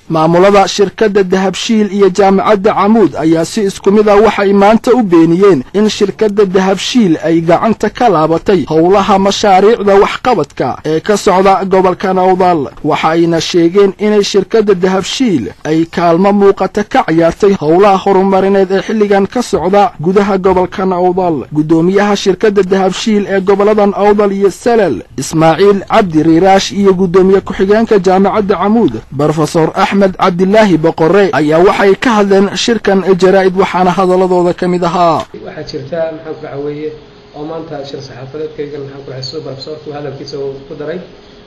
maamulada shirkadda Dahabshiil iyo jaamacadda Camuud ayaa si isku mid ah waxay maanta u beeniyeen in shirkadda Dahabshiil ay gacanta ka laabatay howlaha mashaariicda waxqabadka ee ka socda gobolka Awdal waxayna sheegeen in shirkadda Dahabshiil ay kaalmo muuqata ka ciyaartay howlaha horumarineed ee xilligan ka socda gudaha gobolka Awdal gudoomiyaha shirkadda Dahabshiil ee goboladan Awdal iyo Salal Ismaaciil Cabdi Riiraash iyo gudoomiye ku-xigeenka jaamacadda Camuud Professor Ahmed Abdullahi Boqorre ayaa waxay ka hadleen shirkan jaraa'id waxaana hadaladooda kamid ahaa waxa jirta maxaan ku dhaweeyay oo maanta shir saxaafadeedkayga maxaan ku dhaxayso professorku hadalkiisa uu ku daray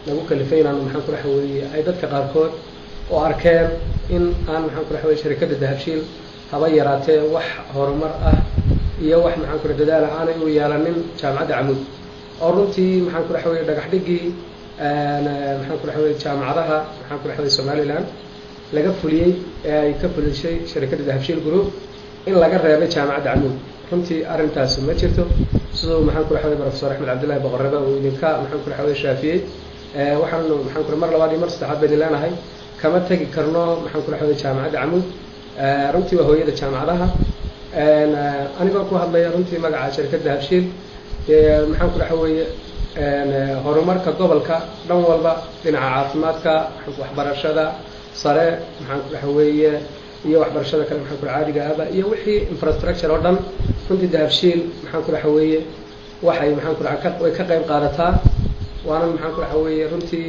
lagu kalifeynaa maxaan ku dhaweeyay ay dadka qaarkood oo arkeen in aan maxaan ku dhaweeyay shirkadda Dahabshiil haba yaraatee wax horumar ah iyo wax maxaan ku dadaal aanay u yeelanin jaamacadda Camuud oo runtii maxaan ku dhaweeyay dhagax dhigii maxaan ku dhaweeyay jaamacadaha maxaan ku dhaweeyay Somaliland laga fuliyay ay ka fulisay shirkadda Dahabshiil Group in laga reebay jaamacadda Camuud runtii arintaas ma jirto sidoo maxaan ku dhaweeyay Professor Ahmed Abdullahi Boqorre oo idinka maxaan ku dhaweeyay shaafiyay waxaan maxaan ku mar labaad iyo mar saddexaad baan ilaahay kama tagi karno maxaan ku dhaweeyay jaamacadda Camuud runtii waa hooyada jaamacadaha anigoo ku hadlaya runtii magaca shirkadda Dahabshiil maxaan ku dhaweeyay horumarka gobolka dhan walba dhinaca caafimaadka waxbarashada sare maxaan ku dhaweeyay iyo waxbarashada kale maxaan ku caadiga ah iyo wixii infrastructure oo dhan runtii Dahabshiil maxaan ku dhaweeyay waxay maxaan ku way ka qayb qaadataa waana maxaan ku dhaweeyay runtii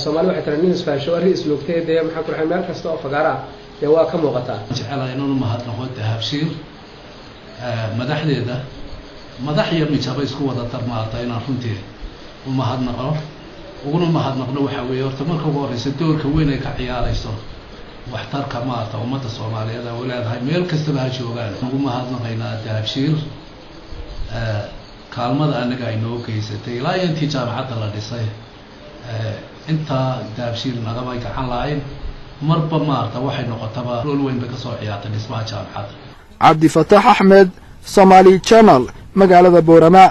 Soomaali waxay tahay nin isfaasho ariis lugteeda maxaan ku dhaweeyay meel kasta oo fagaara waa ka muuqataa jecelahay inuu mahadnaqo Dahabshiil madaxdeeda madax iyo mijaba isku wada tarmaata inaan runtii u mahadnaqo uguna mahadnaqno waxa weeye horta marka ugu horeysa doorka weyn ay ka ciyaarayso waxtarka maanta ummadda Soomaaliyeed oo leedahay meel kasta ha joogaan ugu mahadnaqaynaa Dahabshiil kaalmada anaga ay noo geysatay ilaa intii jaamacadda la dhisay inta Dahabshiil nagaba gacan lahayn marba maarta waxay noqotaba rool weyn ka soo ciyaartay dhismaha jaamacadda Cabdi Fataax Ahmed Somali Channel magaalada Boorama